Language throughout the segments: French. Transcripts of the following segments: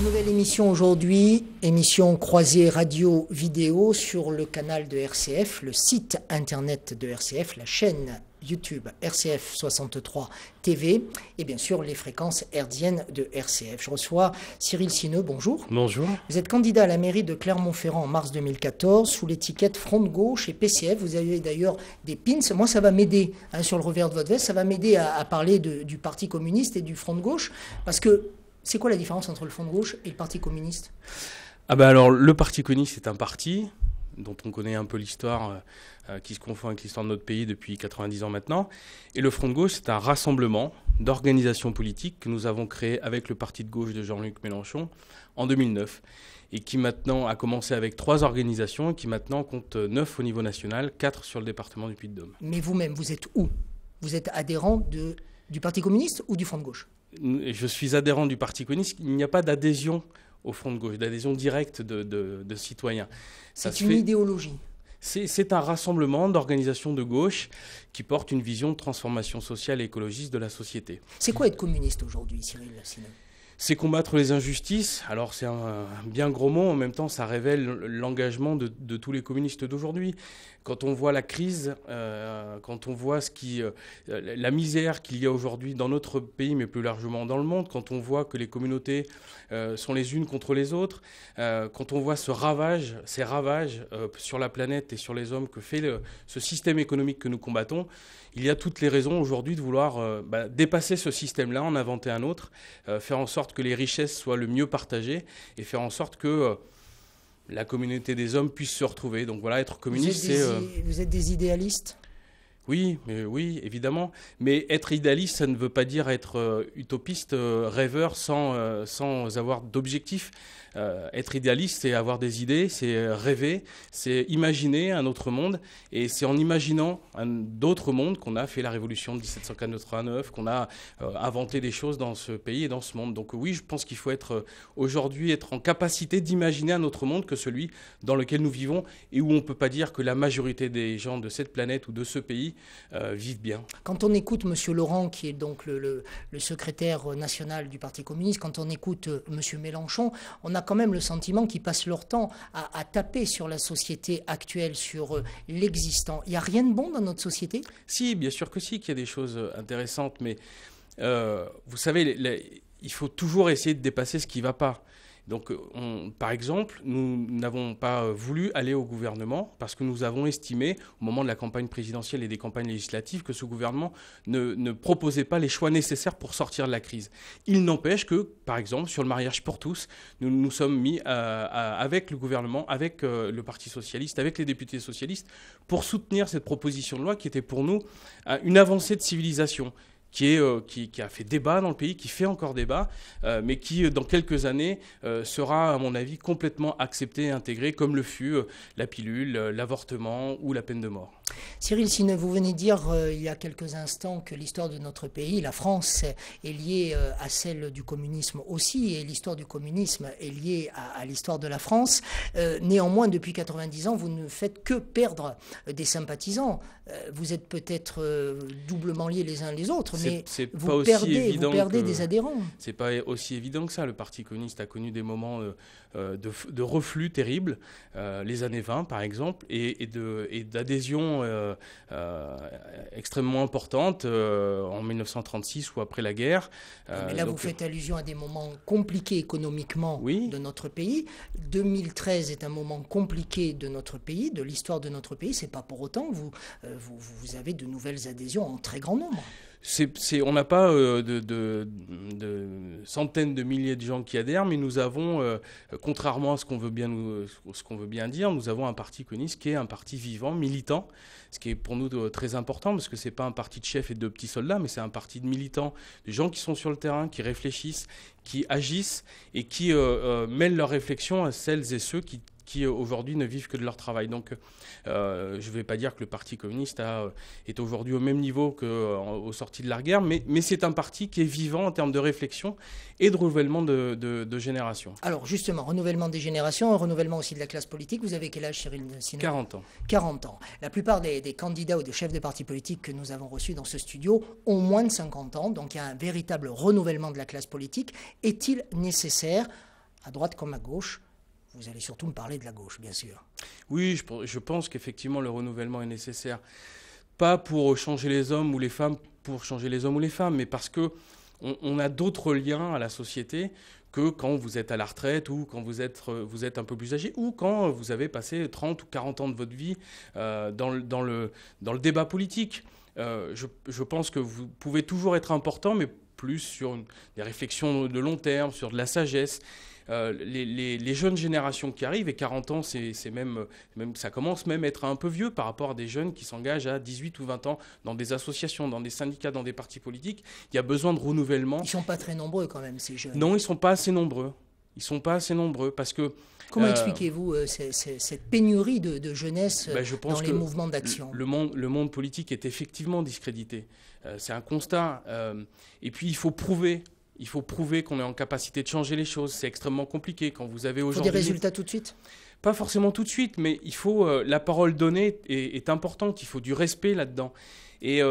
Nouvelle émission aujourd'hui, émission croisée radio-vidéo sur le canal de RCF, le site internet de RCF, la chaîne YouTube RCF 63 TV et bien sûr les fréquences hertziennes de RCF. Je reçois Cyril Sineux, bonjour. Bonjour. Vous êtes candidat à la mairie de Clermont-Ferrand en mars 2014 sous l'étiquette Front de Gauche et PCF. Vous avez d'ailleurs des pins. Moi, ça va m'aider sur le revers de votre veste, ça va m'aider à parler du Parti communiste et du Front de Gauche parce que c'est quoi la différence entre le Front de Gauche et le Parti communiste ? Alors, le Parti communiste est un parti dont on connaît un peu l'histoire, qui se confond avec l'histoire de notre pays depuis 90 ans maintenant. Et le Front de Gauche, c'est un rassemblement d'organisations politiques que nous avons créé avec le parti de gauche de Jean-Luc Mélenchon en 2009 et qui maintenant a commencé avec 3 organisations et qui maintenant compte 9 au niveau national, 4 sur le département du Puy-de-Dôme. Mais vous-même, vous êtes où ? Vous êtes adhérent du Parti communiste ou du Front de Gauche ? Je suis adhérent du Parti communiste. Il n'y a pas d'adhésion au Front de Gauche, d'adhésion directe de citoyens. C'est une idéologie. C'est un rassemblement d'organisations de gauche qui portent une vision de transformation sociale et écologiste de la société. C'est quoi être communiste aujourd'hui, Cyril Sineux ? C'est combattre les injustices. Alors c'est un bien gros mot, en même temps ça révèle l'engagement de tous les communistes d'aujourd'hui. Quand on voit la crise, quand on voit la misère qu'il y a aujourd'hui dans notre pays, mais plus largement dans le monde, quand on voit que les communautés sont les unes contre les autres, quand on voit ces ravages sur la planète et sur les hommes que fait ce système économique que nous combattons, il y a toutes les raisons aujourd'hui de vouloir dépasser ce système-là, en inventer un autre, faire en sorte que les richesses soient le mieux partagées et faire en sorte que la communauté des hommes puisse se retrouver. Donc voilà, être communiste, Vous êtes des idéalistes ? Oui, évidemment. Mais être idéaliste, ça ne veut pas dire être utopiste, rêveur, sans avoir d'objectif. Être idéaliste, c'est avoir des idées, c'est rêver, c'est imaginer un autre monde. Et c'est en imaginant d'autres mondes qu'on a fait la révolution de 1789, qu'on a inventé des choses dans ce pays et dans ce monde. Donc oui, je pense qu'il faut aujourd'hui être en capacité d'imaginer un autre monde que celui dans lequel nous vivons et où on ne peut pas dire que la majorité des gens de cette planète ou de ce pays vivent bien. Quand on écoute M. Laurent, qui est donc le secrétaire national du Parti communiste, quand on écoute M. Mélenchon, on a quand même le sentiment qu'ils passent leur temps à taper sur la société actuelle, sur l'existant. Il n'y a rien de bon dans notre société ? Si, bien sûr que si, qu'il y a des choses intéressantes, mais vous savez, il faut toujours essayer de dépasser ce qui ne va pas. Donc, par exemple, nous n'avons pas voulu aller au gouvernement parce que nous avons estimé, au moment de la campagne présidentielle et des campagnes législatives, que ce gouvernement ne proposait pas les choix nécessaires pour sortir de la crise. Il n'empêche que, par exemple, sur le mariage pour tous, nous nous sommes mis avec le gouvernement, avec le Parti socialiste, avec les députés socialistes, pour soutenir cette proposition de loi qui était pour nous une avancée de civilisation. Qui a fait débat dans le pays, qui fait encore débat, mais qui, dans quelques années, sera, à mon avis, complètement accepté et intégré, comme le fut la pilule, l'avortement ou la peine de mort. Cyril Sineux, vous venez de dire il y a quelques instants que l'histoire de notre pays, la France, est liée à celle du communisme aussi, et l'histoire du communisme est liée à l'histoire de la France. Néanmoins, depuis 90 ans, vous ne faites que perdre des sympathisants. Vous êtes peut-être doublement liés les uns les autres, mais vous perdez des adhérents. C'est pas aussi évident que ça. Le Parti communiste a connu des moments de reflux terribles, les années 20 par exemple, et d'adhésion extrêmement importante en 1936 ou après la guerre. Mais là, vous faites allusion à des moments compliqués économiquement de notre pays. 2013 est un moment compliqué de notre pays, de l'histoire de notre pays. C'est pas pour autant que vous avez de nouvelles adhésions en très grand nombre. On n'a pas de centaines de milliers de gens qui adhèrent, mais nous avons, contrairement à ce qu'on veut bien dire, nous avons un parti communiste qui est un parti vivant, militant, ce qui est pour nous très important, parce que ce n'est pas un parti de chefs et de petits soldats, mais c'est un parti de militants, de gens qui sont sur le terrain, qui réfléchissent, qui agissent et qui mêlent leurs réflexions à celles et ceux qui aujourd'hui ne vivent que de leur travail. Donc je ne vais pas dire que le Parti communiste est aujourd'hui au même niveau qu'aux sorties de la guerre, mais c'est un parti qui est vivant en termes de réflexion et de renouvellement de génération. Alors justement, renouvellement des générations, renouvellement aussi de la classe politique. Vous avez quel âge, Cyril Sineux ? 40 ans. 40 ans. La plupart des candidats ou des chefs de partis politiques que nous avons reçus dans ce studio ont moins de 50 ans, donc il y a un véritable renouvellement de la classe politique. Est-il nécessaire à droite comme à gauche. Vous allez surtout me parler de la gauche, bien sûr. Oui, je pense qu'effectivement le renouvellement est nécessaire. Pas pour changer les hommes ou les femmes, pour changer les hommes ou les femmes, mais parce qu'on a d'autres liens à la société que quand vous êtes à la retraite ou quand vous êtes un peu plus âgé ou quand vous avez passé 30 ou 40 ans de votre vie dans le débat politique. Je pense que vous pouvez toujours être important, mais plus sur des réflexions de long terme, sur de la sagesse. Les jeunes générations qui arrivent, et 40 ans, ça commence même à être un peu vieux par rapport à des jeunes qui s'engagent à 18 ou 20 ans dans des associations, dans des syndicats, dans des partis politiques. Il y a besoin de renouvellement. Ils ne sont pas très nombreux quand même, ces jeunes. Non, ils ne sont pas assez nombreux. Ils ne sont pas assez nombreux parce que... Comment expliquez-vous cette pénurie de jeunesse dans les mouvements d'action ? Le monde politique est effectivement discrédité. C'est un constat. Et puis, il faut prouver qu'on est en capacité de changer les choses. C'est extrêmement compliqué quand vous avez aujourd'hui... Il faut des résultats tout de suite ? Pas forcément tout de suite, mais il faut... la parole donnée est importante. Il faut du respect là-dedans. Et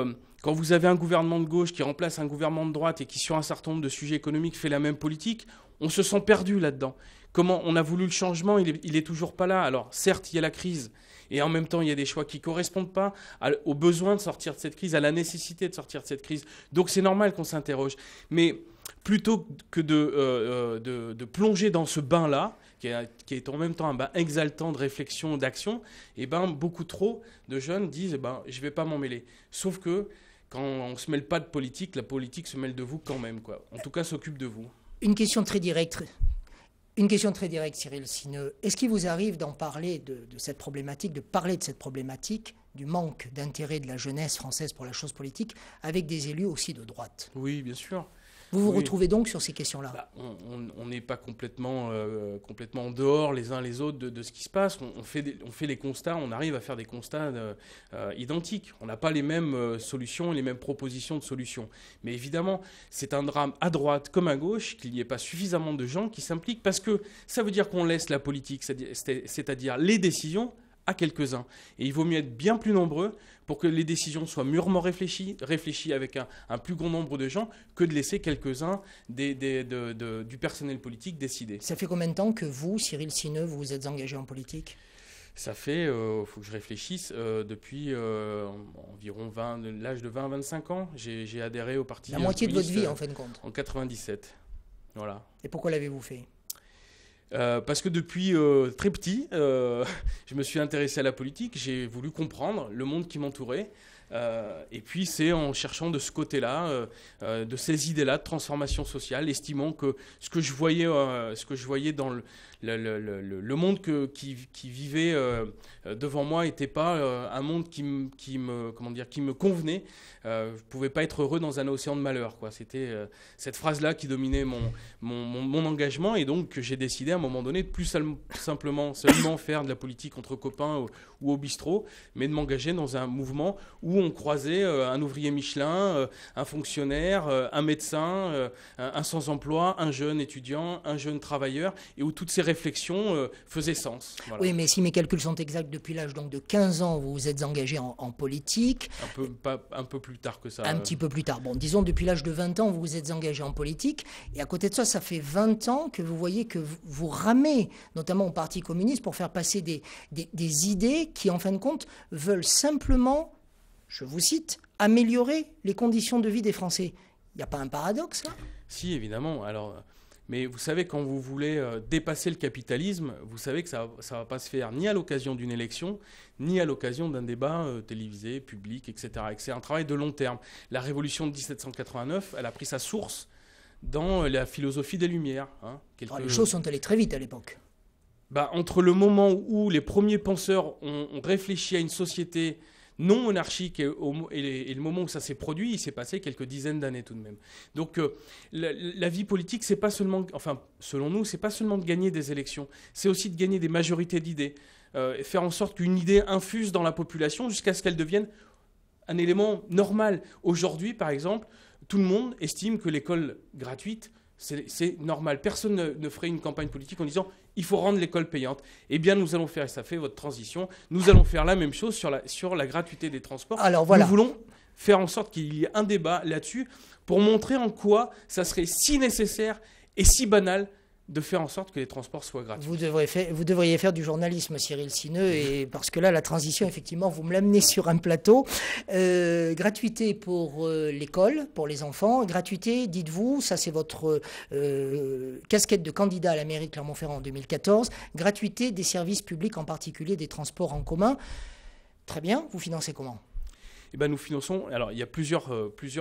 quand vous avez un gouvernement de gauche qui remplace un gouvernement de droite et qui, sur un certain nombre de sujets économiques, fait la même politique, on se sent perdu là-dedans. Comment on a voulu le changement, il est toujours pas là. Alors, certes, il y a la crise. Et en même temps, il y a des choix qui ne correspondent pas au besoin de sortir de cette crise, à la nécessité de sortir de cette crise. Donc, c'est normal qu'on s'interroge. Mais plutôt que de plonger dans ce bain-là, qui est en même temps un bain exaltant de réflexion, d'action, eh ben, beaucoup trop de jeunes disent je ne vais pas m'en mêler. Sauf que quand on ne se mêle pas de politique, la politique se mêle de vous quand même, quoi. En tout cas, s'occupe de vous. Une question très directe, Cyril Sineux. Est-ce qu'il vous arrive d'en parler de cette problématique, du manque d'intérêt de la jeunesse française pour la chose politique, avec des élus aussi de droite ? Oui, bien sûr. Vous vous retrouvez donc sur ces questions-là ? On n'est pas complètement en dehors les uns les autres de ce qui se passe. On fait les constats, on arrive à faire des constats identiques. On n'a pas les mêmes solutions et les mêmes propositions de solutions. Mais évidemment, c'est un drame à droite comme à gauche qu'il n'y ait pas suffisamment de gens qui s'impliquent parce que ça veut dire qu'on laisse la politique, c'est-à-dire les décisions, à quelques-uns. Et il vaut mieux être bien plus nombreux pour que les décisions soient mûrement réfléchies avec un plus grand nombre de gens que de laisser quelques-uns du personnel politique décider. Ça fait combien de temps que vous, Cyril Sineux, vous vous êtes engagé en politique ? Ça fait, faut que je réfléchisse, depuis environ l'âge de 20 à 25 ans, j'ai adhéré au parti... La moitié de votre vie, en fin de compte. En 97, voilà. Et pourquoi l'avez-vous fait ? Parce que depuis très petit, je me suis intéressé à la politique, j'ai voulu comprendre le monde qui m'entourait. Et puis c'est en cherchant de ce côté-là, de ces idées-là de transformation sociale, estimant que ce que je voyais dans le monde qui vivait devant moi n'était pas un monde qui me convenait. Je ne pouvais pas être heureux dans un océan de malheur, quoi. C'était cette phrase-là qui dominait mon engagement, et donc j'ai décidé à un moment donné de plus seulement faire de la politique entre copains ou au bistrot, mais de m'engager dans un mouvement où on croisait un ouvrier Michelin, un fonctionnaire, un médecin, un sans-emploi, un jeune étudiant, un jeune travailleur, et où toutes ces réflexions faisaient sens. Voilà. Oui, mais si mes calculs sont exacts, depuis l'âge donc de 15 ans, vous vous êtes engagé en politique. Un peu plus tard que ça. Un petit peu plus tard. Bon, disons depuis l'âge de 20 ans, vous vous êtes engagé en politique. Et à côté de ça, ça fait 20 ans que vous voyez que vous ramez, notamment au Parti communiste, pour faire passer des idées qui, en fin de compte, veulent simplement, je vous cite, améliorer les conditions de vie des Français. Il n'y a pas un paradoxe, là ? Si, évidemment. Alors, mais vous savez, quand vous voulez dépasser le capitalisme, vous savez que ça ne va pas se faire ni à l'occasion d'une élection, ni à l'occasion d'un débat télévisé, public, etc. Et que c'est un travail de long terme. La révolution de 1789, elle a pris sa source dans la philosophie des Lumières. Les choses sont allées très vite à l'époque. Entre le moment où les premiers penseurs ont réfléchi à une société non monarchique et le moment où ça s'est produit, il s'est passé quelques dizaines d'années tout de même. Donc la vie politique, c'est pas seulement, enfin selon nous, c'est pas seulement de gagner des élections, c'est aussi de gagner des majorités d'idées, faire en sorte qu'une idée infuse dans la population jusqu'à ce qu'elle devienne un élément normal. Aujourd'hui, par exemple, tout le monde estime que l'école gratuite, c'est normal. Personne ne ferait une campagne politique en disant « il faut rendre l'école payante ». Eh bien, nous allons faire, et ça fait votre transition, nous allons faire la même chose sur la gratuité des transports. Alors, voilà. Nous voulons faire en sorte qu'il y ait un débat là-dessus pour montrer en quoi ça serait si nécessaire et si banal de faire en sorte que les transports soient gratuits. Vous devriez faire du journalisme, Cyril Sineux, et parce que là, la transition, effectivement, vous me l'amenez sur un plateau. Gratuité pour l'école, pour les enfants. Gratuité, dites-vous, ça c'est votre casquette de candidat à la mairie de Clermont-Ferrand en 2014. Gratuité des services publics, en particulier des transports en commun. Très bien, vous financez comment ? Eh ben, nous finançons, alors il y a plusieurs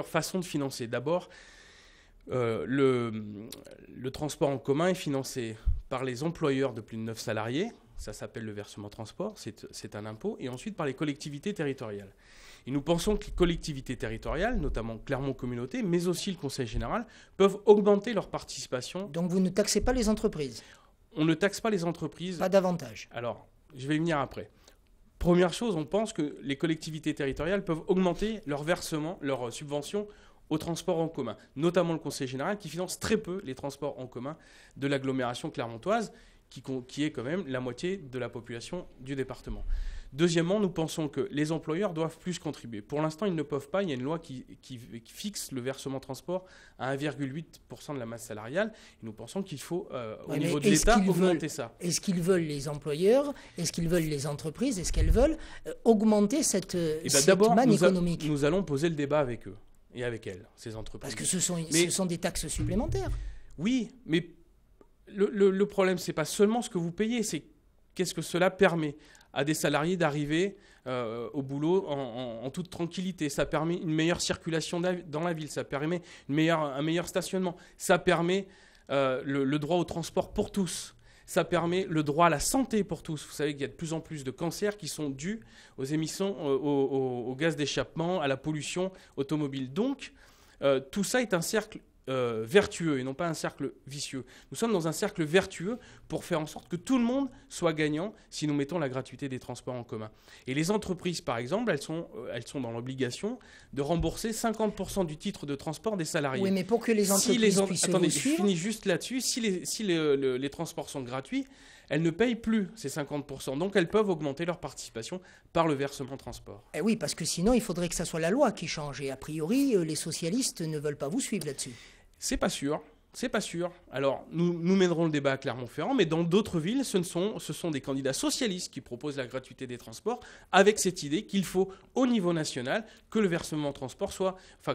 façons de financer. D'abord, le transport en commun est financé par les employeurs de plus de 9 salariés, ça s'appelle le versement transport, c'est un impôt, et ensuite par les collectivités territoriales. Et nous pensons que les collectivités territoriales, notamment Clermont Communauté, mais aussi le Conseil général, peuvent augmenter leur participation. Donc vous ne taxez pas les entreprises ? On ne taxe pas les entreprises. Pas davantage. Alors, je vais y venir après. Première chose, on pense que les collectivités territoriales peuvent augmenter leur versement, leur subvention aux transports en commun, notamment le Conseil général qui finance très peu les transports en commun de l'agglomération clermontoise, qui est quand même la moitié de la population du département. Deuxièmement, nous pensons que les employeurs doivent plus contribuer. Pour l'instant, ils ne peuvent pas. Il y a une loi qui fixe le versement transport à 1,8% de la masse salariale. Et nous pensons qu'il faut, au niveau de l'État, augmenter ça. Est-ce qu'ils veulent les employeurs ? Est-ce qu'ils veulent les entreprises ? Est-ce qu'elles veulent augmenter cette manne économique ? Nous allons poser le débat avec eux et avec elles, ces entreprises. Parce que ce sont des taxes supplémentaires. Oui, mais le problème, ce n'est pas seulement ce que vous payez, c'est qu'est-ce que cela permet à des salariés d'arriver au boulot en toute tranquillité. Ça permet une meilleure circulation dans la ville, ça permet un meilleur stationnement, ça permet le droit au transport pour tous, ça permet le droit à la santé pour tous. Vous savez qu'il y a de plus en plus de cancers qui sont dus aux émissions, aux gaz d'échappement, à la pollution automobile. Donc, tout ça est un cercle vertueux et non pas un cercle vicieux. Nous sommes dans un cercle vertueux pour faire en sorte que tout le monde soit gagnant si nous mettons la gratuité des transports en commun. Et les entreprises, par exemple, elles sont dans l'obligation de rembourser 50% du titre de transport des salariés. Oui, mais pour que les entreprises puissent vous suivre... Je finis juste là-dessus. Si les transports sont gratuits, elles ne payent plus ces 50%. Donc, elles peuvent augmenter leur participation par le versement transport. Eh oui, parce que sinon, il faudrait que ça soit la loi qui change. Et a priori, les socialistes ne veulent pas vous suivre là-dessus. C'est pas sûr. C'est pas sûr. Alors, nous mènerons le débat à Clermont-Ferrand, mais dans d'autres villes, ce sont des candidats socialistes qui proposent la gratuité des transports avec cette idée qu'il faut, au niveau national, que le versement transport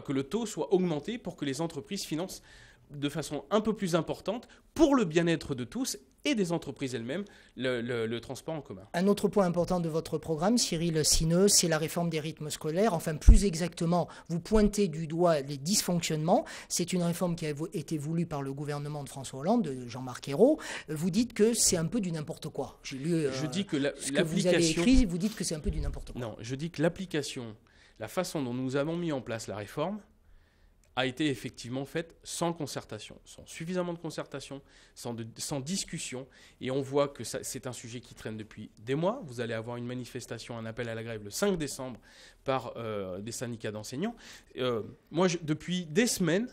que le taux soit augmenté pour que les entreprises financent de façon un peu plus importante pour le bien-être de tous et des entreprises elles-mêmes, le transport en commun. Un autre point important de votre programme, Cyril Sineux, c'est la réforme des rythmes scolaires. Enfin, plus exactement, vous pointez du doigt les dysfonctionnements. C'est une réforme qui a été voulue par le gouvernement de François Hollande, de Jean-Marc Ayrault. Vous dites que c'est un peu du n'importe quoi. J'ai lu je dis que ce que vous avez écrit, vous dites que c'est un peu du n'importe quoi. Non, je dis que l'application, la façon dont nous avons mis en place la réforme, a été effectivement faite sans concertation, sans suffisamment de concertation, sans discussion. Et on voit que c'est un sujet qui traîne depuis des mois. Vous allez avoir une manifestation, un appel à la grève le 5 décembre par des syndicats d'enseignants. Depuis des semaines,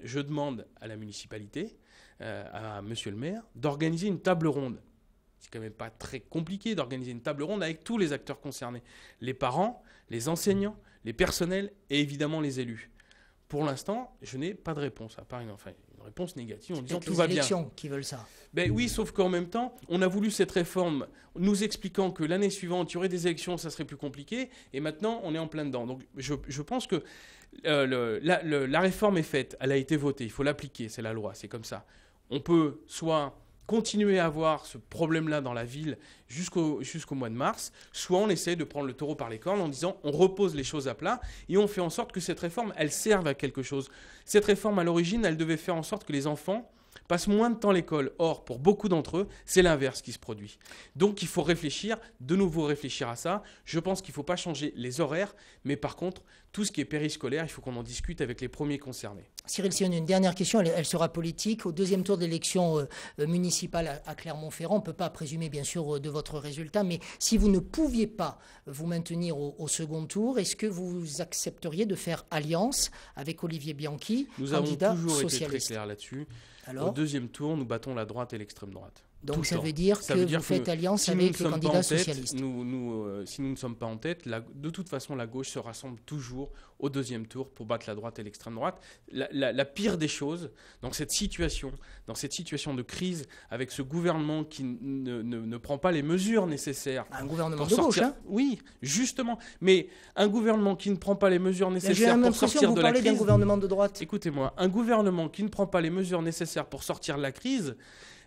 je demande à la municipalité, à monsieur le maire, d'organiser une table ronde. C'est quand même pas très compliqué d'organiser une table ronde avec tous les acteurs concernés. Les parents, les enseignants, les personnels et évidemment les élus. Pour l'instant, je n'ai pas de réponse, à part une réponse négative en disant tout va bien. C'est les élections qui veulent ça. Ben oui, sauf qu'en même temps, on a voulu cette réforme nous expliquant que l'année suivante, il y aurait des élections, ça serait plus compliqué, et maintenant, on est en plein dedans. Donc je pense que la réforme est faite, elle a été votée, il faut l'appliquer, c'est la loi, c'est comme ça. On peut soit continuer à avoir ce problème-là dans la ville jusqu'au mois de mars, soit on essaie de prendre le taureau par les cornes en disant on repose les choses à plat et on fait en sorte que cette réforme, elle serve à quelque chose. Cette réforme, à l'origine, elle devait faire en sorte que les enfants passent moins de temps à l'école. Or, pour beaucoup d'entre eux, c'est l'inverse qui se produit. Donc, il faut de nouveau réfléchir à ça. Je pense qu'il ne faut pas changer les horaires, mais par contre, tout ce qui est périscolaire, il faut qu'on en discute avec les premiers concernés. Cyril Sineux, une dernière question, elle sera politique. Au deuxième tour de l'élection municipale à Clermont-Ferrand, on ne peut pas présumer bien sûr de votre résultat, mais si vous ne pouviez pas vous maintenir au second tour, est-ce que vous accepteriez de faire alliance avec Olivier Bianchi, candidat socialiste ? Nous avons toujours été très clairs là-dessus. Alors, au deuxième tour, nous battons la droite et l'extrême droite. Donc ça veut dire que vous faites alliance avec le candidat socialiste. Si nous ne sommes pas en tête, de toute façon, la gauche se rassemble toujours au deuxième tour pour battre la droite et l'extrême droite. La pire des choses, dans cette situation de crise, avec ce gouvernement qui ne prend pas les mesures nécessaires. Un gouvernement de gauche, hein ? Oui, justement. Mais un gouvernement qui ne prend pas les mesures nécessaires pour sortir de la crise... J'ai l'impression que vous parlez d'un gouvernement de droite. Écoutez-moi, un gouvernement qui ne prend pas les mesures nécessaires pour sortir de la crise...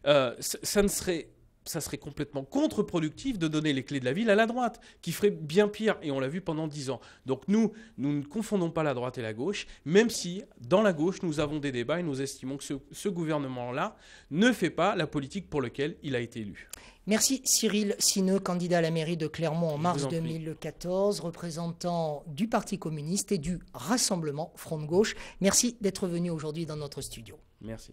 ça serait complètement contre-productif de donner les clés de la ville à la droite, qui ferait bien pire, et on l'a vu pendant 10 ans. Donc nous ne confondons pas la droite et la gauche, même si, dans la gauche, nous avons des débats et nous estimons que ce gouvernement-là ne fait pas la politique pour laquelle il a été élu. Merci Cyril Sineux, candidat à la mairie de Clermont en mars 2014, représentant du Parti communiste et du Rassemblement Front de Gauche. Merci d'être venu aujourd'hui dans notre studio. Merci.